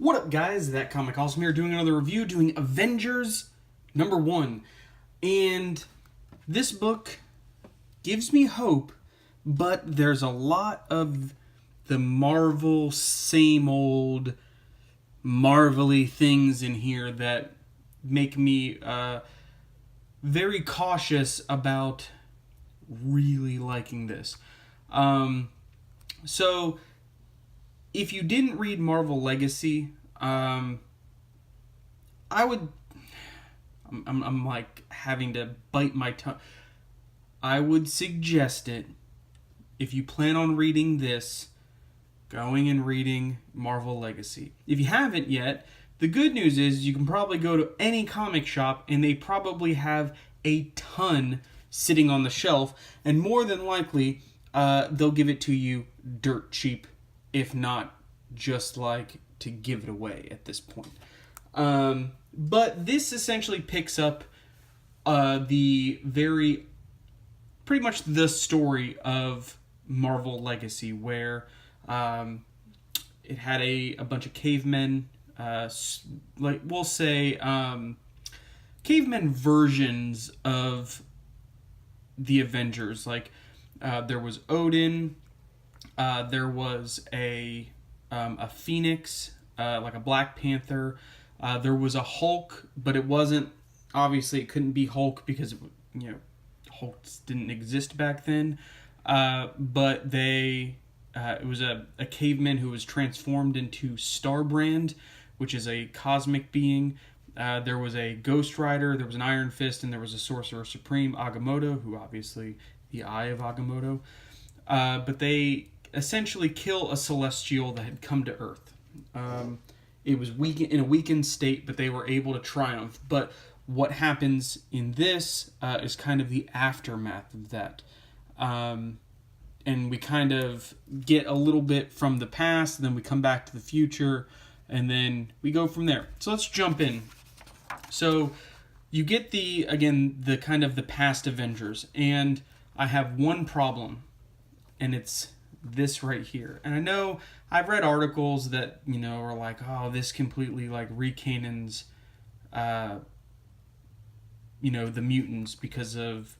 What up, guys? That Comic Awesome here, doing another review, doing Avengers #1. And this book gives me hope, but there's a lot of the Marvel, same old, marvelly things in here that make me very cautious about really liking this. So, if you didn't read Marvel Legacy, I would. I'm like having to bite my tongue. I would suggest it if you plan on reading this, going and reading Marvel Legacy. If you haven't yet, the good news is you can probably go to any comic shop and they probably have a ton sitting on the shelf, and more than likely, they'll give it to you dirt cheap, if not just like to give it away at this point. But this essentially picks up pretty much the story of Marvel Legacy, where it had a bunch of cavemen, like we'll say cavemen versions of the Avengers. Like there was Odin, there was a Phoenix, like a Black Panther. There was a Hulk, but it wasn't, obviously it couldn't be Hulk because Hulk didn't exist back then. But it was a caveman who was transformed into Starbrand, which is a cosmic being. There was a Ghost Rider, there was an Iron Fist, and there was a Sorcerer Supreme, Agamotto, who obviously the Eye of Agamotto. But they essentially kill a Celestial that had come to Earth. It was in a weakened state, but they were able to triumph. But what happens in this is kind of the aftermath of that. And we kind of get a little bit from the past, and then we come back to the future, and then we go from there. So let's jump in. So you get the kind of the past Avengers, and I have one problem, and it's this right here. And I know I've read articles that are like, oh, this completely like recanons the mutants because of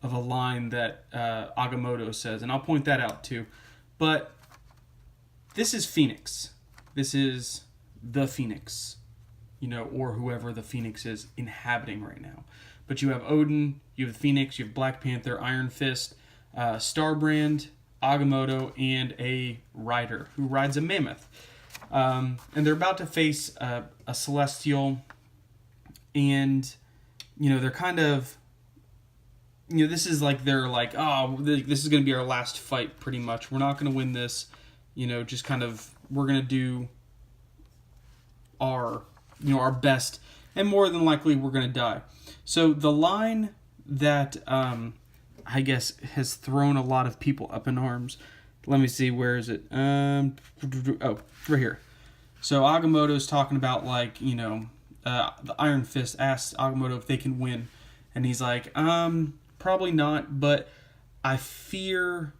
a line that Agamotto says, and I'll point that out too. But this is Phoenix. This is the Phoenix, or whoever the Phoenix is inhabiting right now. But you have Odin, you have Phoenix, you have Black Panther, Iron Fist, Starbrand, Agamotto, and a rider who rides a mammoth. And they're about to face a Celestial, and they're kind of, this is like, they're like, oh, this is going to be our last fight, pretty much. We're not going to win this, just kind of, we're going to do our best, and more than likely we're going to die. So the line that I guess has thrown a lot of people up in arms. Let me see, where is it? Oh, right here. So Agamotto's talking about, like, the Iron Fist asks Agamotto if they can win, and he's like, probably not, but I fear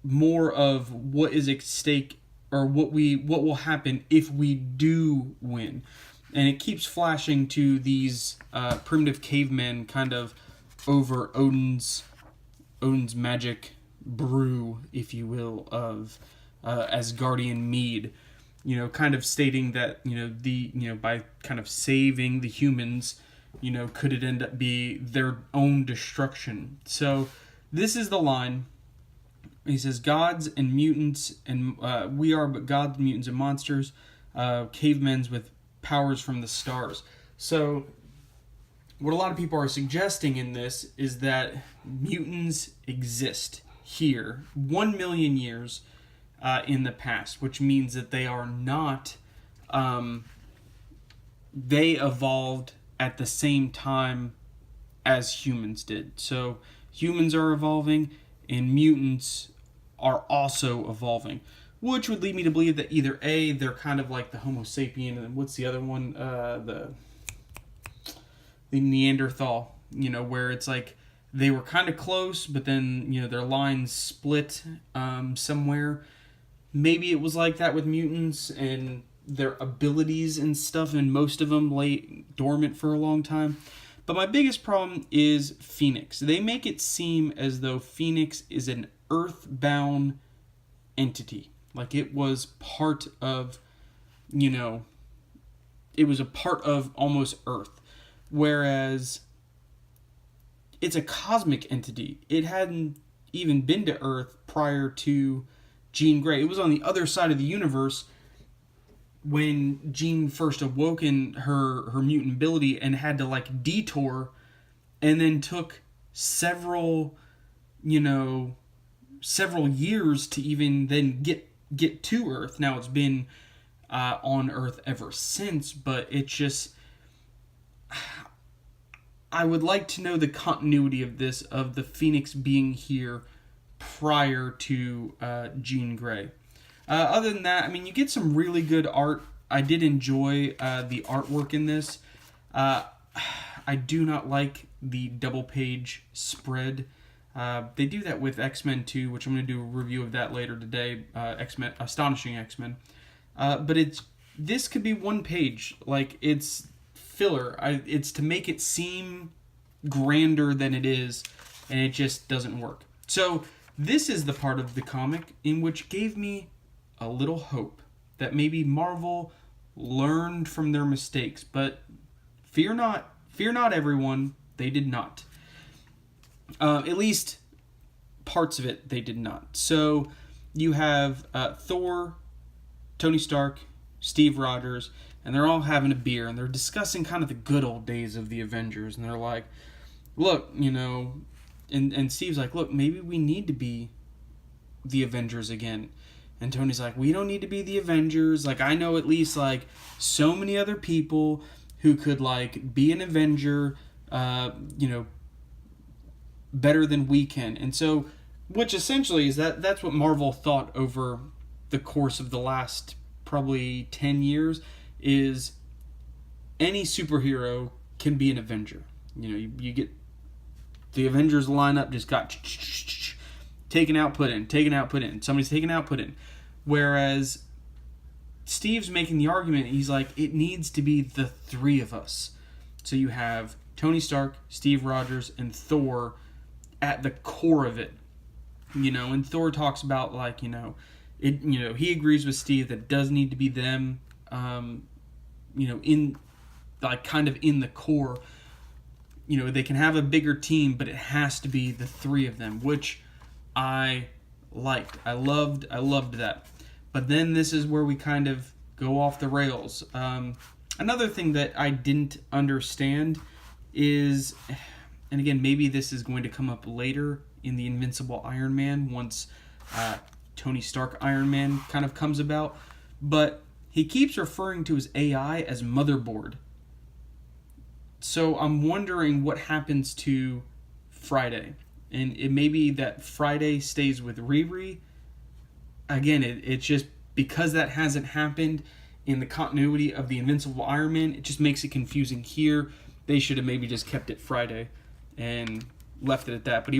more of what is at stake, or what will happen if we do win. And it keeps flashing to these primitive cavemen kind of over Odin's magic brew, if you will, of Asgardian mead, kind of stating that by kind of saving the humans, could it end up be their own destruction. So this is the line. He says, gods and mutants, and we are but gods, mutants, and monsters, cavemen with powers from the stars. So what a lot of people are suggesting in this is that mutants exist here 1 million years in the past, which means that they are not, they evolved at the same time as humans did. So humans are evolving, and mutants are also evolving, which would lead me to believe that either A, they're kind of like the Homo sapien, and what's the other one? The Neanderthal, where it's like they were kind of close, but then, their lines split somewhere. Maybe it was like that with mutants, and their abilities and stuff, and most of them lay dormant for a long time. But my biggest problem is Phoenix. They make it seem as though Phoenix is an earthbound entity. Like it was part of, it was a part of almost Earth. Whereas it's a cosmic entity. It hadn't even been to Earth prior to Jean Grey. It was on the other side of the universe when Jean first awoken her mutant ability and had to like detour, and then took several years to even then get to Earth. Now it's been on Earth ever since, but it just, I would like to know the continuity of this, of the Phoenix being here prior to Jean Grey. Other than that, I mean, you get some really good art. I did enjoy the artwork in this. I do not like the double page spread. They do that with X-Men too, which I'm going to do a review of that later today. X-Men, Astonishing X-Men. But this could be one page. Like, it's filler. It's to make it seem grander than it is, and it just doesn't work. So this is the part of the comic in which gave me a little hope that maybe Marvel learned from their mistakes. But fear not, everyone, they did not. At least parts of it they did not. So you have Thor, Tony Stark, Steve Rogers, and they're all having a beer, and they're discussing kind of the good old days of the Avengers, and they're like, look, and Steve's like, look, maybe we need to be the Avengers again. And Tony's like, we don't need to be the Avengers. Like, I know at least, like, so many other people who could, like, be an Avenger, better than we can. And so, which essentially is that's what Marvel thought over the course of the last probably 10 years, is any superhero can be an Avenger. You get the Avengers lineup just got taken out, put in, taken out, put in. Somebody's taken out, put in. Whereas Steve's making the argument, he's like, it needs to be the three of us. So you have Tony Stark, Steve Rogers, and Thor at the core of it. And Thor talks about, like, he agrees with Steve that it does need to be them, in, like, kind of in the core. They can have a bigger team, but it has to be the three of them, which I liked. I loved that. But then this is where we kind of go off the rails. Another thing that I didn't understand is, and again, maybe this is going to come up later in the Invincible Iron Man once Tony Stark Iron Man kind of comes about, but he keeps referring to his AI as Motherboard. So I'm wondering what happens to Friday. And it may be that Friday stays with Riri. Again, it's just because that hasn't happened in the continuity of the Invincible Iron Man, it just makes it confusing here. They should have maybe just kept it Friday and left it at that. But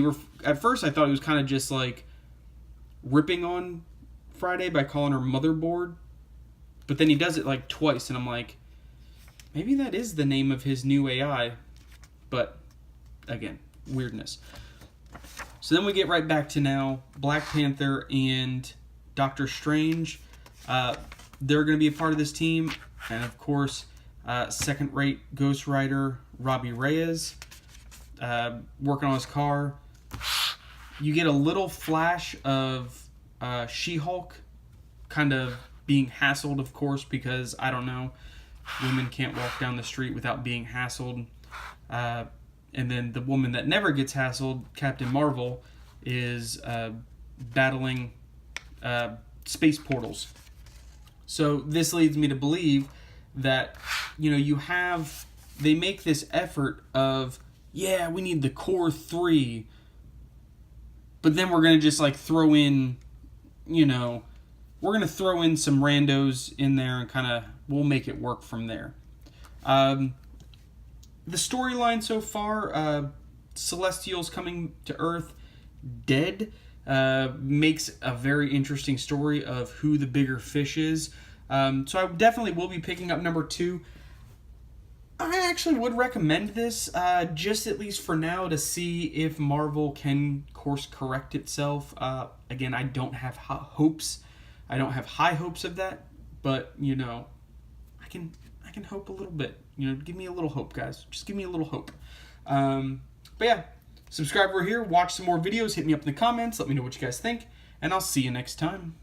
at first I thought he was kind of just like ripping on Friday by calling her Motherboard. But then he does it like twice, and I'm like, maybe that is the name of his new AI. But again, weirdness. So then we get right back to now Black Panther and Doctor Strange. They're going to be a part of this team. And of course, second-rate Ghost Rider Robbie Reyes working on his car. You get a little flash of She-Hulk kind of being hassled, of course, because, I don't know, women can't walk down the street without being hassled. And then the woman that never gets hassled, Captain Marvel, is battling space portals. So this leads me to believe that, they make this effort of, yeah, we need the core three, but then we're going to just, like, throw in, we're going to throw in some randos in there and kind of, we'll make it work from there. The storyline so far, Celestials coming to Earth dead, makes a very interesting story of who the bigger fish is. So I definitely will be picking up number 2. I actually would recommend this, just at least for now, to see if Marvel can course correct itself. Again, I don't have hopes. I don't have high hopes of that, but I can hope a little bit. Give me a little hope, guys. Just give me a little hope. But yeah, subscribe over here, watch some more videos, hit me up in the comments, let me know what you guys think, and I'll see you next time.